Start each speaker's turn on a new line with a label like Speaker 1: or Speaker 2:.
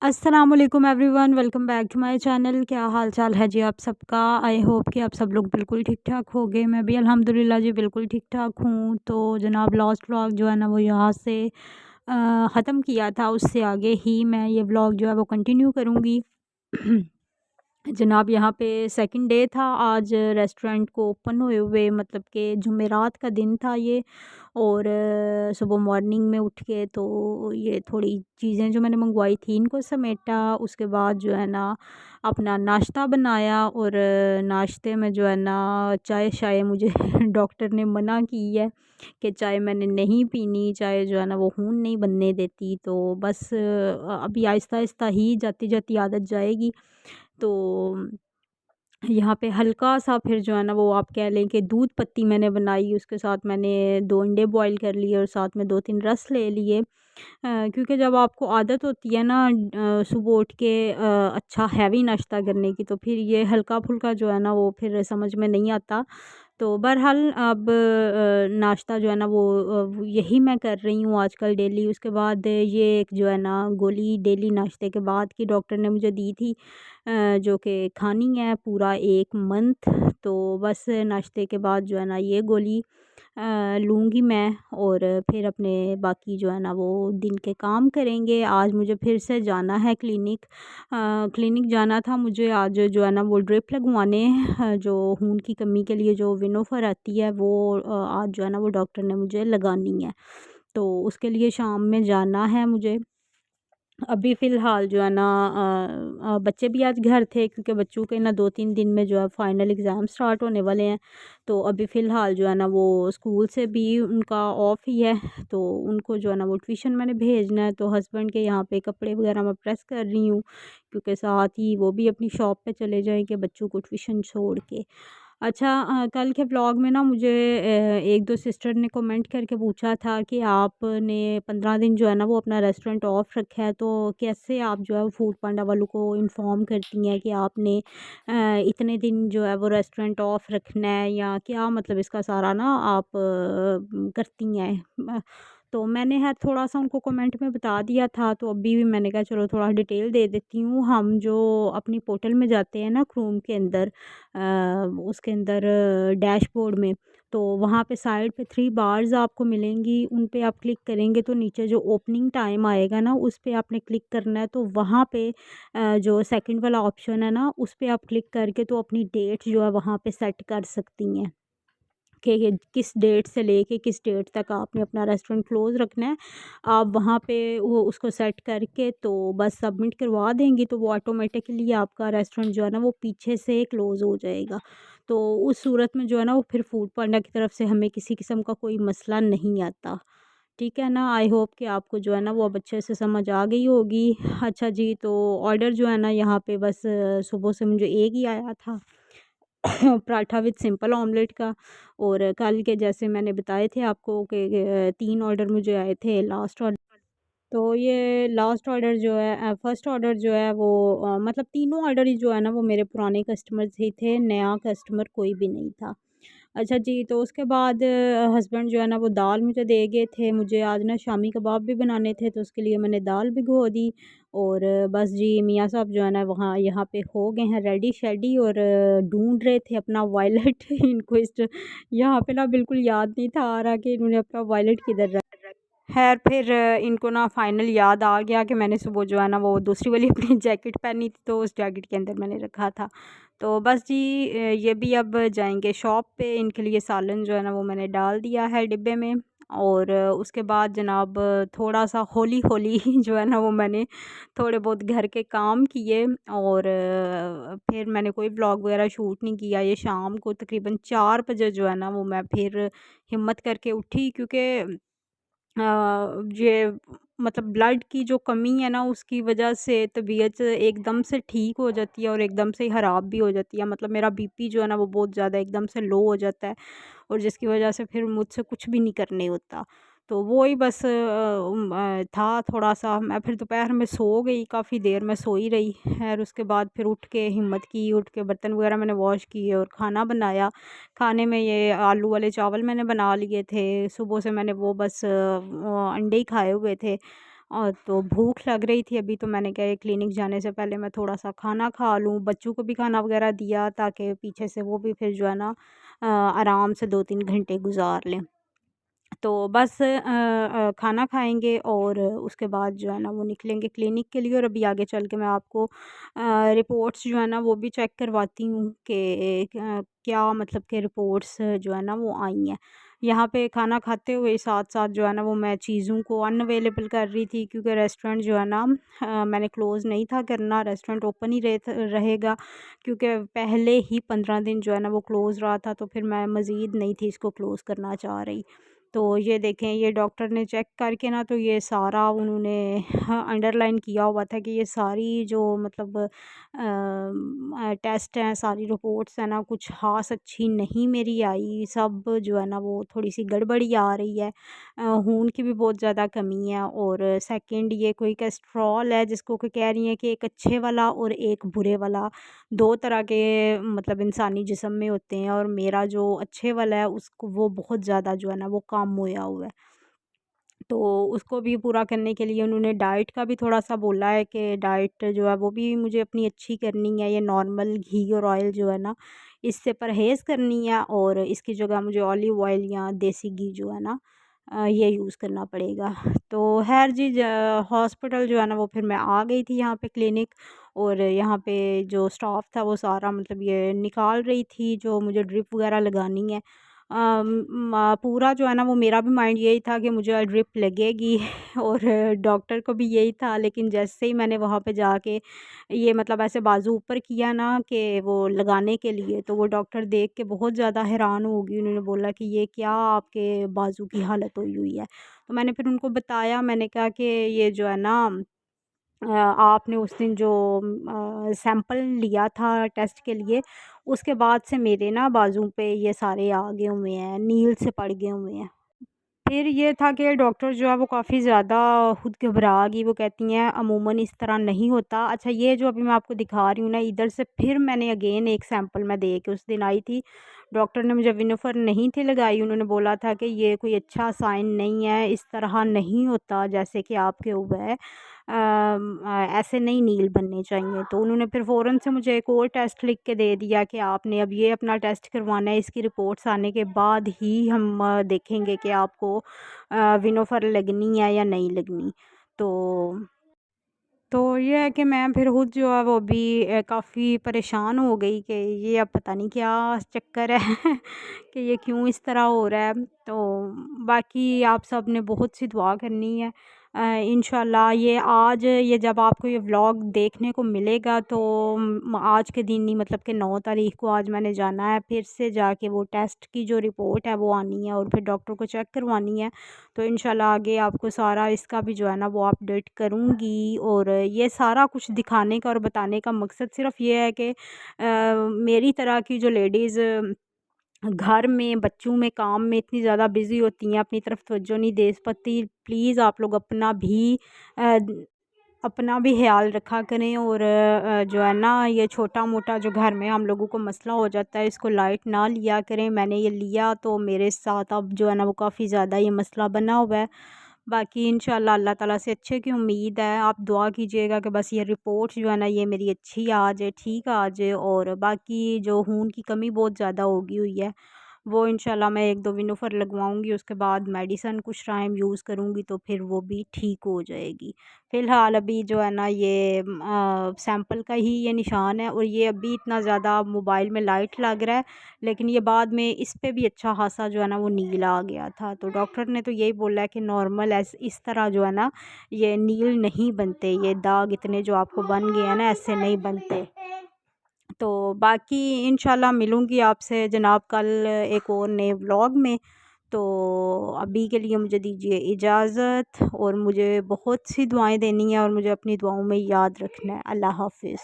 Speaker 1: अस्सलाम वालेकुम everyone, welcome back to my channel. क्या हाल चाल है जी आप सबका। आई होप कि आप सब लोग बिल्कुल ठीक ठाक होंगे। मैं भी अल्हम्दुलिल्लाह जी बिल्कुल ठीक ठाक हूँ। तो जनाब लास्ट व्लॉग जो है ना वो यहाँ से ख़त्म किया था, उससे आगे ही मैं ये व्लॉग जो है वो कंटिन्यू करूँगी। जनाब यहाँ पे सेकंड डे था आज रेस्टोरेंट को ओपन हुए हुए, मतलब कि जुमेरात का दिन था ये। और सुबह मॉर्निंग में उठ के तो ये थोड़ी चीज़ें जो मैंने मंगवाई थी इनको समेटा, उसके बाद जो है ना अपना नाश्ता बनाया। और नाश्ते में जो है ना चाय शाय मुझे डॉक्टर ने मना की है कि चाय मैंने नहीं पीनी, चाय जो है ना वो खून नहीं बनने देती। तो बस अभी आहिस्ता आहिस्ता ही जाती जाती आदत जाएगी। तो यहाँ पे हल्का-सा फिर जो है ना वो आप कह लें कि दूध पत्ती मैंने बनाई, उसके साथ मैंने 2 अंडे बॉयल कर लिए और साथ में 2-3 रस ले लिए। क्योंकि जब आपको आदत होती है ना सुबह उठ के अच्छा हैवी नाश्ता करने की, तो फिर ये हल्का-फुल्का जो है ना वो फिर समझ में नहीं आता। तो बहरहाल अब नाश्ता जो है ना वो यही मैं कर रही हूँ आजकल डेली। उसके बाद ये एक जो है ना गोली डेली नाश्ते के बाद की डॉक्टर ने मुझे दी थी, जो कि खानी है पूरा 1 मंथ। तो बस नाश्ते के बाद जो है ना ये गोली लूँगी मैं, और फिर अपने बाकी जो है ना वो दिन के काम करेंगे। आज मुझे फिर से जाना है क्लिनिक। क्लिनिक जाना था मुझे आज जो है ना वो ड्रिप लगवाने, जो खून की कमी के लिए जो विनोफर आती है वो आज जो है ना वो डॉक्टर ने मुझे लगानी है। तो उसके लिए शाम में जाना है मुझे। अभी फ़िलहाल जो है ना बच्चे भी आज घर थे, क्योंकि बच्चों के ना 2-3 दिन में जो है फ़ाइनल एग्ज़ाम स्टार्ट होने वाले हैं। तो अभी फ़िलहाल जो है ना वो स्कूल से भी उनका ऑफ ही है। तो उनको जो है ना वो ट्यूशन मैंने भेजना है। तो हस्बैंड के यहाँ पे कपड़े वगैरह मैं प्रेस कर रही हूँ, क्योंकि साथ ही वो भी अपनी शॉप पे चले जाएँगे बच्चों को ट्यूशन छोड़ के। अच्छा, कल के व्लॉग में ना मुझे 1-2 सिस्टर ने कमेंट करके पूछा था कि आपने 15 दिन जो है ना वो अपना रेस्टोरेंट ऑफ रखा है, तो कैसे आप जो है वो फूड पांडा वालों को इन्फॉर्म करती हैं कि आपने इतने दिन जो है वो रेस्टोरेंट ऑफ रखना है, या क्या मतलब इसका सारा ना आप करती हैं। तो मैंने है थोड़ा-सा उनको कमेंट में बता दिया था, तो अभी भी मैंने कहा चलो थोड़ा डिटेल दे देती हूँ। हम जो अपनी पोर्टल में जाते हैं ना क्रोम के अंदर, उसके अंदर डैशबोर्ड में, तो वहाँ पे साइड पे 3 बार्स आपको मिलेंगी, उन पे आप क्लिक करेंगे तो नीचे जो ओपनिंग टाइम आएगा ना उस पे आपने क्लिक करना है। तो वहाँ पे जो सेकंड वाला ऑप्शन है ना उस पे आप क्लिक करके तो अपनी डेट जो है वहाँ पे सेट कर सकती हैं कि ये किस डेट से लेके किस डेट तक आपने अपना रेस्टोरेंट क्लोज़ रखना है। आप वहाँ पे वो उसको सेट करके तो बस सबमिट करवा देंगी, तो वो ऑटोमेटिकली आपका रेस्टोरेंट जो है ना वो पीछे से क्लोज़ हो जाएगा। तो उस सूरत में जो है ना वो फिर फूड पांडा की तरफ से हमें किसी किस्म का कोई मसला नहीं आता। ठीक है ना? आई होप कि आपको जो है ना वो अब अच्छे से समझ आ गई होगी। अच्छा जी, तो ऑर्डर जो है ना यहाँ पे बस सुबह से मुझे एक ही आया था। पराठा विद सिंपल ऑमलेट का। और कल के जैसे मैंने बताए थे आपको कि 3 ऑर्डर मुझे आए थे लास्ट ऑर्डर। तो ये लास्ट ऑर्डर जो है फर्स्ट ऑर्डर जो है वो मतलब तीनों ऑर्डर ही जो है ना वो मेरे पुराने कस्टमर्स ही थे, नया कस्टमर कोई भी नहीं था। अच्छा जी, तो उसके बाद हस्बैंड जो है ना वो दाल मुझे दे गए थे। मुझे आज ना शामी कबाब भी बनाने थे, तो उसके लिए मैंने दाल भिगो दी। और बस जी मियाँ साहब जो है ना वहाँ यहाँ पे हो गए हैं रेडी-शेडी, और ढूँढ रहे थे अपना वॉलेट। इनको इस यहाँ पे ना बिल्कुल याद नहीं था आ रहा कि इन्होंने अपना वॉलेट किधर रखा। ख़ैर फिर इनको ना फ़ाइनल याद आ गया कि मैंने सुबह जो है ना वो दूसरी वाली अपनी जैकेट पहनी थी, तो उस जैकेट के अंदर मैंने रखा था। तो बस जी ये भी अब जाएँगे शॉप पे, इनके लिए सालन जो है ना वो मैंने डाल दिया है डिब्बे में। और उसके बाद जनाब थोड़ा-सा हौली-हौली जो है ना वो मैंने थोड़े बहुत घर के काम किए। और फिर मैंने कोई व्लॉग वगैरह शूट नहीं किया। ये शाम को तकरीबन 4 बजे जो है ना वो मैं फिर हिम्मत करके उठी, क्योंकि ये मतलब ब्लड की जो कमी है ना उसकी वजह से तबीयत एकदम से ठीक हो जाती है और एकदम से ही ख़राब भी हो जाती है। मतलब मेरा बीपी जो है ना वो बहुत ज़्यादा एकदम से लो हो जाता है, और जिसकी वजह से फिर मुझसे कुछ भी नहीं करने होता। तो वो ही बस था थोड़ा-सा। मैं फिर दोपहर में सो गई, काफ़ी देर मैं सोई रही। ख़ैर उसके बाद फिर उठ के हिम्मत की, उठ के बर्तन वग़ैरह मैंने वॉश किए और खाना बनाया। खाने में ये आलू वाले चावल मैंने बना लिए थे। सुबह से मैंने वो बस अंडे ही खाए हुए थे। और तो भूख लग रही थी अभी, तो मैंने कहा क्लिनिक जाने से पहले मैं थोड़ा-सा खाना खा लूँ। बच्चों को भी खाना वगैरह दिया ताकि पीछे से वो भी फिर जो है ना आराम से 2-3 घंटे गुज़ार लें। तो बस खाना खाएँगे और उसके बाद जो है ना वो निकलेंगे क्लिनिक के लिए, और अभी आगे चल के मैं आपको रिपोर्ट्स जो है ना वो भी चेक करवाती हूँ कि क्या मतलब कि रिपोर्ट्स जो है ना वो आई हैं। यहाँ पे खाना खाते हुए साथ-साथ जो है ना वो मैं चीज़ों को अनअवेलेबल कर रही थी, क्योंकि रेस्टोरेंट जो है ना मैंने क्लोज़ नहीं था करना, रेस्टोरेंट ओपन ही रहेगा, क्योंकि पहले ही 15 दिन जो है ना वो क्लोज़ रहा था, तो फिर मैं मज़ीद नहीं थी इसको क्लोज़ करना चाह रही। तो ये देखें, ये डॉक्टर ने चेक करके ना तो ये सारा उन्होंने अंडरलाइन किया हुआ था कि ये सारी जो मतलब टेस्ट हैं, सारी रिपोर्ट्स हैं ना, कुछ ख़ास अच्छी नहीं मेरी आई। सब जो है ना वो थोड़ी-सी गड़बड़ी आ रही है। खून की भी बहुत ज़्यादा कमी है, और सेकंड ये कोई कोलेस्ट्रॉल है जिसको कि कह रही हैं कि एक अच्छे वाला और एक बुरे वाला, 2 तरह के मतलब इंसानी जिस्म में होते हैं, और मेरा जो अच्छे वाला है उसको वो बहुत ज़्यादा जो है ना वो कम होया हुआ है। तो उसको भी पूरा करने के लिए उन्होंने डाइट का भी थोड़ा-सा बोला है कि डाइट जो है वो भी मुझे अपनी अच्छी करनी है। ये नॉर्मल घी और ऑयल जो है ना इससे परहेज़ करनी है, और इसकी जगह मुझे ऑलिव ऑयल या देसी घी जो है ना ये यूज़ करना पड़ेगा। तो ख़ैर जी, हॉस्पिटल जो है ना वो फिर मैं आ गई थी यहाँ पे क्लिनिक, और यहाँ पे जो स्टाफ़ था वो सारा मतलब ये निकाल रही थी जो मुझे ड्रिप वग़ैरह लगानी है। पूरा जो है ना वो मेरा भी माइंड यही था कि मुझे ड्रिप लगेगी और डॉक्टर को भी यही था, लेकिन जैसे ही मैंने वहाँ पे जाके ये मतलब ऐसे बाजू ऊपर किया ना कि वो लगाने के लिए, तो वो डॉक्टर देख के बहुत ज़्यादा हैरान हो गई। उन्होंने बोला कि ये क्या आपके बाजू की हालत हुई हुई है। तो मैंने फिर उनको बताया, मैंने कहा कि ये जो है ना आपने उस दिन जो सैंपल लिया था टेस्ट के लिए, उसके बाद से मेरे ना बाजू पे ये सारे आ गए हुए हैं, नील से पड़ गए हुए हैं। फिर ये था कि डॉक्टर जो है वो काफ़ी ज़्यादा खुद घबरा गई, वो कहती हैं अमूमन इस तरह नहीं होता। अच्छा, ये जो अभी मैं आपको दिखा रही हूँ ना, इधर से फिर मैंने अगेन एक सैंपल मैं दे के उस दिन आई थी। डॉक्टर ने मुझे विनेफर नहीं थी लगाई, उन्होंने बोला था कि ये कोई अच्छा साइन नहीं है, इस तरह नहीं होता जैसे कि आपके हुआ है। ऐसे नहीं नील बनने चाहिए। तो उन्होंने फिर फ़ौरन से मुझे एक और टेस्ट लिख के दे दिया कि आपने अब ये अपना टेस्ट करवाना है, इसकी रिपोर्ट्स आने के बाद ही हम देखेंगे कि आपको विनोफर लगनी है या नहीं लगनी। तो ये है कि मैं फिर खुद जो है वो अभी काफ़ी परेशान हो गई कि ये अब पता नहीं क्या चक्कर है कि ये क्यों इस तरह हो रहा है। तो बाकी आप सब ने बहुत सी दुआ करनी है। इंशाल्लाह ये आज ये जब आपको ये व्लॉग देखने को मिलेगा तो आज के दिन ही मतलब कि 9 तारीख को आज मैंने जाना है फिर से जाके वो टेस्ट की जो रिपोर्ट है वो आनी है, और फिर डॉक्टर को चेक करवानी है। तो इंशाल्लाह आगे आपको सारा इसका भी जो है ना वो अपडेट करूँगी, और ये सारा कुछ दिखाने का और बताने का मकसद सिर्फ़ ये है कि मेरी तरह की जो लेडीज़ घर में, बच्चों में, काम में इतनी ज़्यादा बिज़ी होती हैं, अपनी तरफ तवज्जो नहीं दे पाती, प्लीज़ आप लोग अ, अपना भी ख़्याल रखा करें, और जो है ना ये छोटा-मोटा जो घर में हम लोगों को मसला हो जाता है इसको लाइट ना लिया करें। मैंने ये लिया तो मेरे साथ अब जो है ना वो काफ़ी ज़्यादा ये मसला बना हुआ है। बाकी इंशाल्लाह अल्लाह ताला से अच्छे की उम्मीद है। आप दुआ कीजिएगा कि बस ये रिपोर्ट जो है ना ये मेरी अच्छी आ जाए, ठीक आ जाए, और बाकी जो खून की कमी बहुत ज़्यादा हो गई हुई है वो इंशाल्लाह मैं 1-2 विनोफर लगवाऊँगी, उसके बाद मेडिसन कुछ टाइम यूज़ करूँगी तो फिर वो भी ठीक हो जाएगी। फ़िलहाल अभी जो है ना ये सैंपल का ही ये निशान है, और ये अभी इतना ज़्यादा मोबाइल में लाइट लग रहा है, लेकिन ये बाद में इस पे भी अच्छा ख़ासा जो है ना वो नील आ गया था। तो डॉक्टर ने तो यही बोला है कि नॉर्मल इस तरह जो है ना ये नील नहीं बनते, ये दाग इतने जो आपको बन गए हैं ना ऐसे नहीं बनते। तो बाकी इंशाल्लाह मिलूँगी आपसे जनाब कल एक और नए व्लॉग में। तो अभी के लिए मुझे दीजिए इजाज़त, और मुझे बहुत सी दुआएँ देनी है और मुझे अपनी दुआओं में याद रखना है। अल्लाह हाफ़िज़।